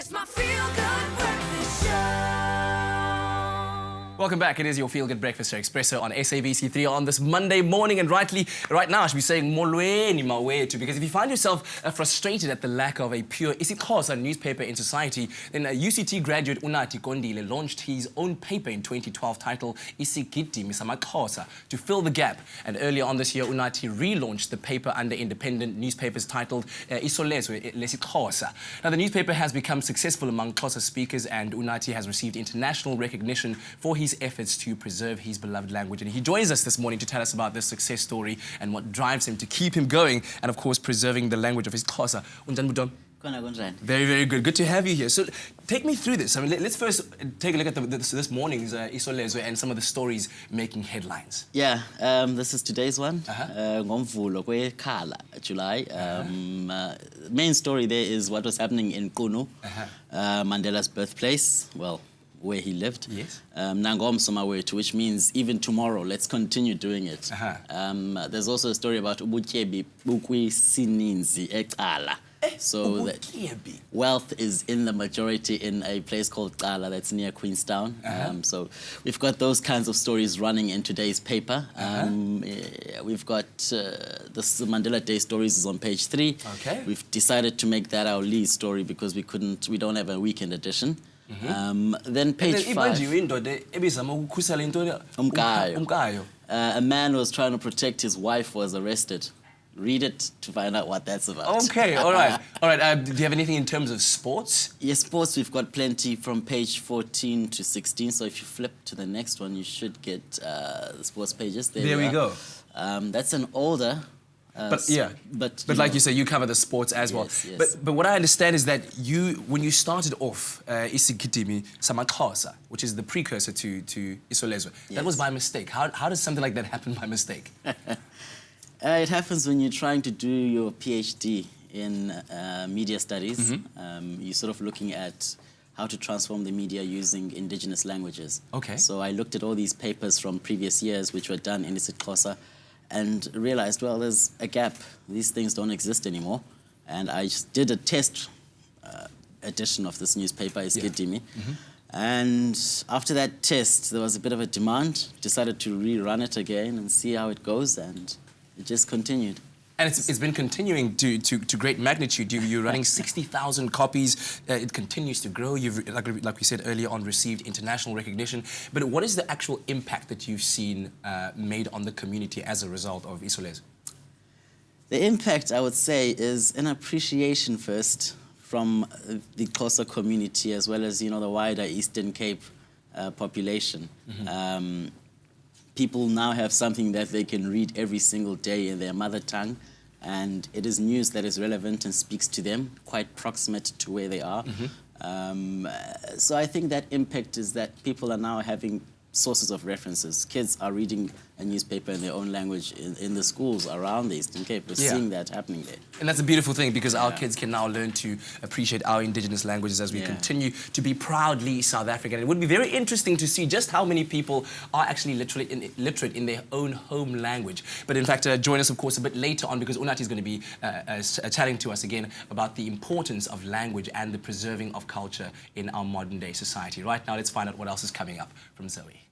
It's my feel-good breakfast show. Welcome back. It is your Feel Good Breakfast show, Expresso on SABC3 on this Monday morning. And right now, I should be saying molweni mawetu, because if you find yourself frustrated at the lack of a pure lesiXhosa newspaper in society, then UCT graduate Unathi Kondile launched his own paper in 2012 titled lesiXhosa to fill the gap. And earlier on this year, Unathi relaunched the paper under independent newspapers titled solezwe lesiXhosa. Now, the newspaper has become successful among Xhosa speakers, and Unathi has received international recognition for his efforts to preserve his beloved language. And he joins us this morning to tell us about this success story and what drives him to keep him going and, of course, preserving the language of his Xhosa. Very, very good. Good to have you here. So take me through this. I mean, let's first take a look at this morning's isolezwe and some of the stories making headlines. Yeah, this is today's one. Ngomvulo kwekhala, July. Main story there is what was happening in Qunu, Mandela's birthplace. Well, where he lived. Yes. Nangomsoma wethu, which means even tomorrow, let's continue doing it. There's also a story about ubutyebi bukwisininzi eqala. So that wealth is in the majority in a place called Qala that's near Queenstown. So we've got those kinds of stories running in today's paper. We've got the Mandela Day stories is on page 3. Okay. We've decided to make that our lead story because we don't have a weekend edition. Then page 5. A man was trying to protect his wife was arrested. Read it to find out what that's about. Okay, all right. All right, do you have anything in terms of sports? Yes, sports, we've got plenty from page 14 to 16. So if you flip to the next one, you should get the sports pages. There we go. That's an older... But like you say, you cover the sports as well. Yes. But what I understand is that when you started off isigidimi samaXhosa, which is the precursor to isolezwe, that was by mistake. How does something like that happen by mistake? It happens when you're trying to do your PhD in media studies. You're sort of looking at how to transform the media using indigenous languages. Okay. So I looked at all these papers from previous years which were done in lesiXhosa and realized, well, there's a gap. These things don't exist anymore. And I just did a test edition of this newspaper, isigidimi. And after that test, there was a bit of a demand. Decided to rerun it again and see how it goes, and it just continued. And it's been continuing to great magnitude. You're running 60,000 copies. It continues to grow. You've, like we said earlier on, received international recognition. But what is the actual impact that you've seen made on the community as a result of isolezwe? The impact, I would say, is an appreciation first from the Xhosa community as well as, the wider Eastern Cape population. People now have something that they can read every single day in their mother tongue, and it is news that is relevant and speaks to them, quite proximate to where they are. So I think that impact is that people are now having sources of references. Kids are reading a newspaper in their own language in the schools around the Eastern Cape. We're seeing that happening there. And that's a beautiful thing, because our kids can now learn to appreciate our indigenous languages as we continue to be proudly South African. It would be very interesting to see just how many people are actually literate in their own home language. But in fact, join us, of course, a bit later on, because Unathi is going to be chatting to us again about the importance of language and the preserving of culture in our modern day society. Right now, let's find out what else is coming up from Zoe.